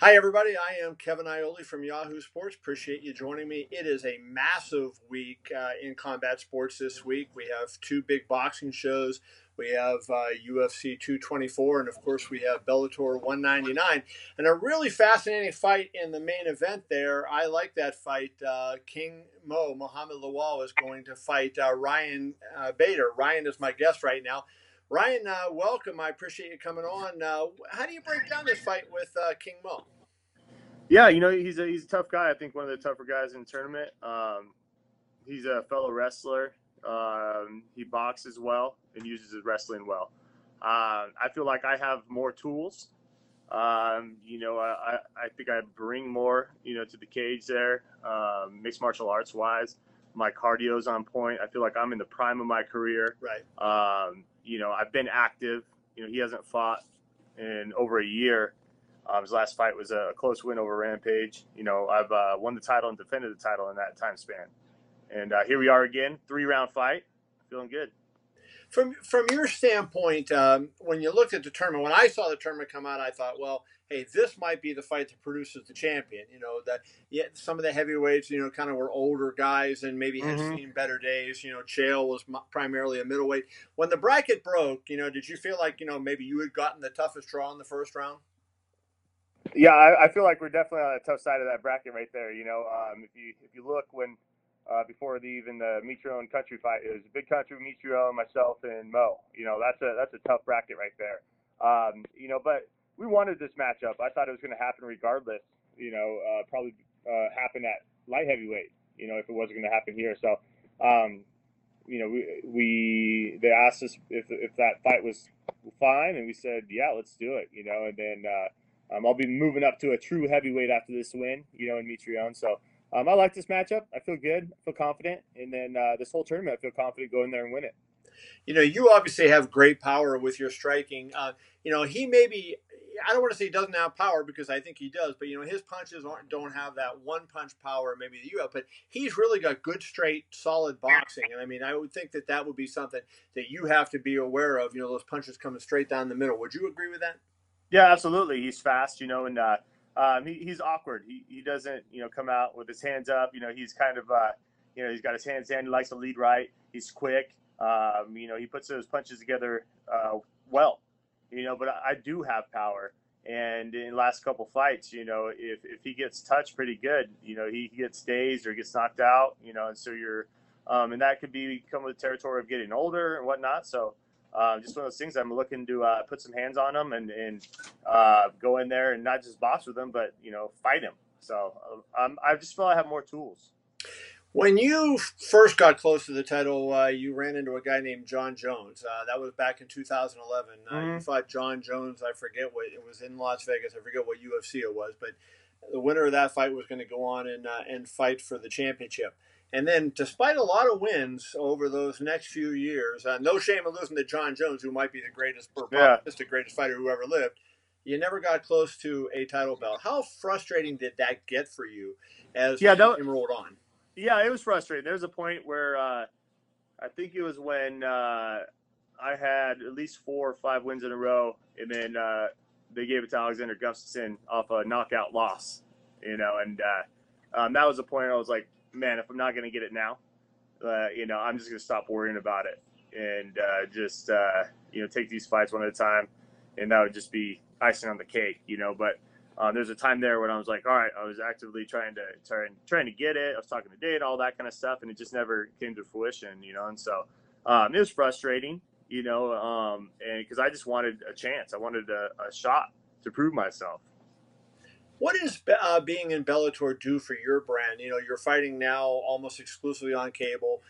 Hi, everybody. I am Kevin Ioli from Yahoo Sports. Appreciate you joining me. It is a massive week in combat sports this week. We have two big boxing shows. We have UFC 224, and of course, we have Bellator 199. And a really fascinating fight in the main event there. I like that fight. King Mo, Muhammed Lawal, is going to fight Ryan Bader. Ryan is my guest right now. Ryan, welcome. I appreciate you coming on. How do you break down this fight with King Mo? Yeah, he's a tough guy. I think one of the tougher guys in the tournament. He's a fellow wrestler. He boxes well and uses his wrestling well. I feel like I have more tools. I think I bring more, to the cage there, mixed martial arts wise. My cardio's on point. I feel like I'm in the prime of my career. Right. I've been active. He hasn't fought in over a year. His last fight was a close win over Rampage. I've won the title and defended the title in that time span. And here we are again, 3-round fight. Feeling good. From your standpoint, when you looked at the tournament, when I saw the tournament come out, I thought, well, hey, this might be the fight that produces the champion. Some of the heavyweights, kind of were older guys and maybe had seen better days. Chael was primarily a middleweight. When the bracket broke, did you feel like, maybe you had gotten the toughest draw in the first round? Yeah, I feel like we're definitely on the tough side of that bracket right there. If you look before even the Mitrione country fight, it was a big country with Mitrione, myself, and Mo. That's a tough bracket right there. But we wanted this matchup. I thought it was going to happen regardless. Probably happen at light heavyweight. If it wasn't going to happen here. So, they asked us if that fight was fine, and we said, yeah, let's do it. And then I'll be moving up to a true heavyweight after this win. In Mitrione. So. I like this matchup. I feel good. I feel confident. And then this whole tournament, I feel confident going there and win it. You obviously have great power with your striking. He maybe, I don't want to say he doesn't have power because I think he does, but, his punches don't have that one punch power maybe that you have, but he's really got good, straight, solid boxing. And I would think that would be something that you have to be aware of, those punches coming straight down the middle. Would you agree with that? Yeah, absolutely. He's fast, and he's awkward. He doesn't, come out with his hands up. He's kind of, he's got his hands in. He likes to lead right. He's quick. He puts those punches together well. But I do have power. And in the last couple fights, if he gets touched pretty good, he gets dazed or gets knocked out, and so and that could become the territory of getting older and whatnot. So, just one of those things I'm looking to put some hands on him and go in there and not just box with him, but, fight him. So I just feel I have more tools. When you first got close to the title, you ran into a guy named John Jones. That was back in 2011. You fought John Jones. I forget what it was in Las Vegas. I forget what UFC it was, but the winner of that fight was going to go on and fight for the championship. And then, despite a lot of wins over those next few years, no shame in losing to John Jones, who might be the greatest, or just the greatest fighter who ever lived. You never got close to a title belt. How frustrating did that get for you as time rolled on? Yeah, it was frustrating. There was a point where I think it was when I had at least 4 or 5 wins in a row, and then they gave it to Alexander Gustafsson off a knockout loss, and that was the point where I was like, man, if I'm not going to get it now, I'm just going to stop worrying about it and just take these fights one at a time, and that would just be icing on the cake, But there's a time there when I was like, all right, I was actively trying to get it. I was talking to Dade, all that kind of stuff, and it just never came to fruition, And so it was frustrating, and because I just wanted a chance, I wanted a shot to prove myself. What does being in Bellator do for your brand? You're fighting now almost exclusively on cable,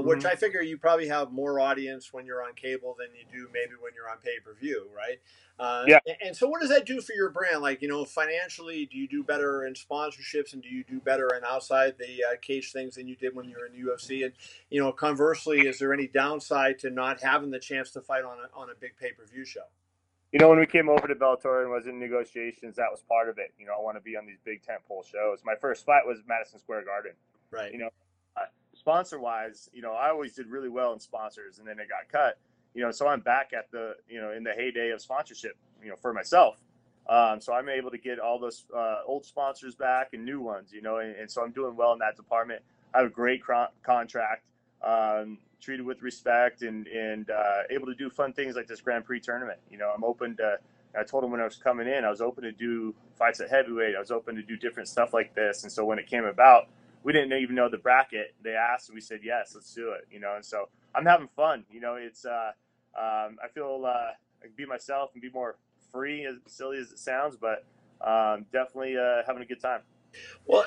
which I figure you probably have more audience when you're on cable than you do maybe when you're on pay-per-view, right? Yeah. And so what does that do for your brand? Like, financially, do you do better in sponsorships and do you do better in outside the cage things than you did when you were in UFC? And, conversely, is there any downside to not having the chance to fight on a big pay-per-view show? When we came over to Bellator and was in negotiations, that was part of it. I want to be on these big tentpole shows. My first fight was Madison Square Garden. Right. Sponsor-wise, I always did really well in sponsors, and then it got cut. So I'm back at the, in the heyday of sponsorship, for myself. So I'm able to get all those old sponsors back and new ones, and so I'm doing well in that department. I have a great contract, treated with respect, and able to do fun things like this Grand Prix tournament. I'm open to. I told him when I was coming in, I was open to do fights at heavyweight. I was open to do different stuff like this. And so when it came about, we didn't even know the bracket. They asked, and we said yes, let's do it. And so I'm having fun. It's I feel I can be myself and be more free, as silly as it sounds, but definitely having a good time. Well,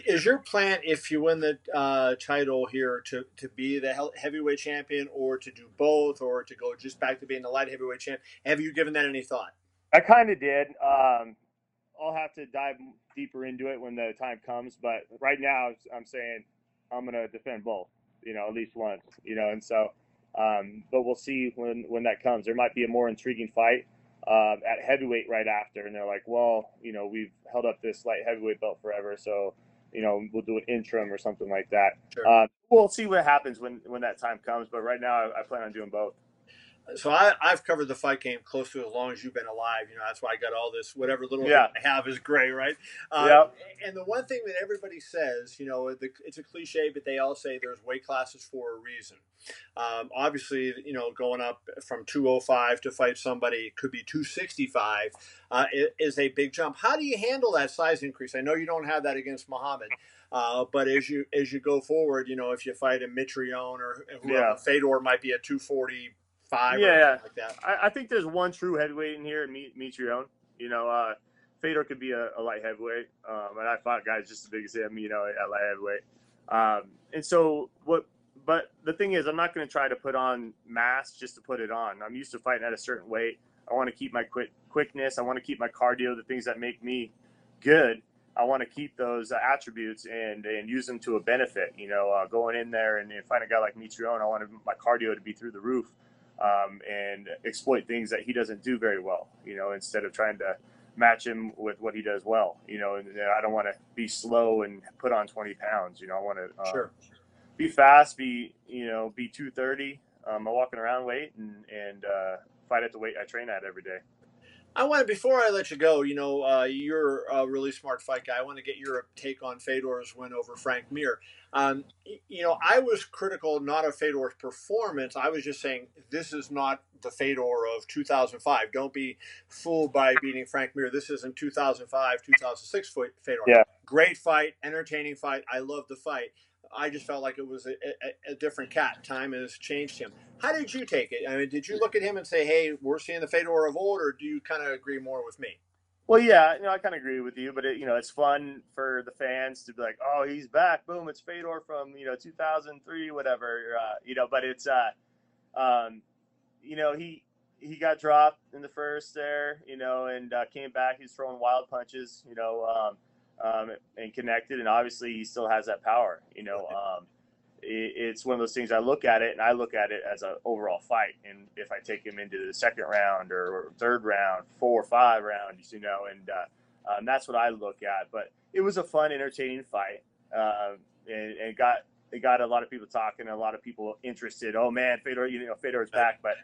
is your plan, if you win the title here, to be the heavyweight champion, or to do both, or to go just back to being the light heavyweight champ? Have you given that any thought? I kind of did. I'll have to dive deeper into it when the time comes, but right now I'm saying I'm going to defend both, at least once, and so, but we'll see when that comes. There might be a more intriguing fight at heavyweight right after, and they're like, well, we've held up this light heavyweight belt forever, so we'll do an interim or something like that. Sure. We'll see what happens when that time comes, but right now I plan on doing both. So I've covered the fight game close to as long as you've been alive. That's why I got all this. Whatever little I have is gray, right? And the one thing that everybody says, it's a cliche, but they all say there's weight classes for a reason. Obviously, going up from 205 to fight somebody could be 265 is a big jump. How do you handle that size increase? I know you don't have that against Muhammed. But as you go forward, if you fight a Mitrione or whoever, Fedor might be a 240. Like that. I think there's one true heavyweight in here, Mitrione. Fedor could be a light heavyweight, and I fought guys just as big as him, at light heavyweight. And so but the thing is, I'm not going to try to put on mass just to put it on. I'm used to fighting at a certain weight. I want to keep my quickness. I want to keep my cardio, the things that make me good. I want to keep those attributes and use them to a benefit. Going in there and find a guy like Mitrione, I want my cardio to be through the roof. And exploit things that he doesn't do very well, instead of trying to match him with what he does well, and I don't want to be slow and put on 20 pounds, I want to be fast, be 230, a walking around weight and fight at the weight I train at every day. Before I let you go, you're a really smart fight guy. I want to get your take on Fedor's win over Frank Mir. I was critical not of Fedor's performance. I was just saying this is not the Fedor of 2005. Don't be fooled by beating Frank Mir. This isn't 2005, 2006 Fedor. Yeah. Great fight, entertaining fight. I love the fight. I just felt like it was a different cat. Time has changed him. How did you take it? I mean, did you look at him and say, hey, we're seeing the Fedor of old, or do you kind of agree more with me? Well, yeah, I kind of agree with you, but it's fun for the fans to be like, oh, he's back. Boom, it's Fedor from, 2003, whatever, but it's, he got dropped in the first there, and came back. He's throwing wild punches, and connected, and obviously he still has that power. It's one of those things. I look at it as an overall fight, and if I take him into the second round or third round, 4 or 5 rounds, and that's what I look at. But it was a fun, entertaining fight, and it got a lot of people talking, a lot of people interested. Oh man, Fedor's back, but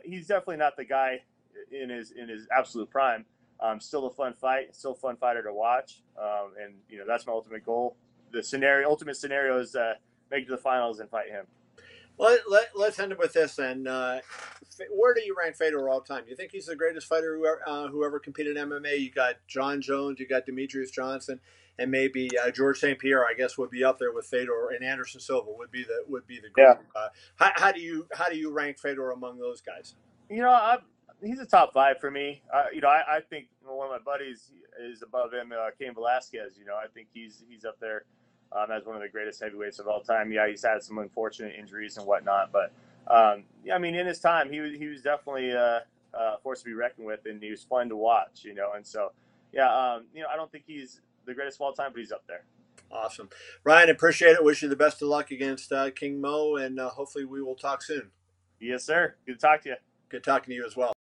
he's definitely not the guy in his absolute prime. Still a fun fight, still a fun fighter to watch, and that's my ultimate goal. The ultimate scenario is make it to the finals and fight him. Well, let's end it with this then. Where do you rank Fedor all time? Do you think he's the greatest fighter who ever competed in MMA? You got John Jones, you got Demetrius Johnson, and maybe George St. Pierre. I guess would be up there with Fedor, and Anderson Silva would be the group. Yeah. How do you rank Fedor among those guys? He's a top 5 for me. I think one of my buddies is above him, Cain Velasquez. I think he's up there as one of the greatest heavyweights of all time. Yeah, he's had some unfortunate injuries and whatnot, but in his time, he was definitely a force to be reckoned with, and he was fun to watch. And so I don't think he's the greatest of all time, but he's up there. Awesome, Ryan. Appreciate it. Wish you the best of luck against King Mo, and hopefully we will talk soon. Yes, sir. Good to talk to you. Good talking to you as well.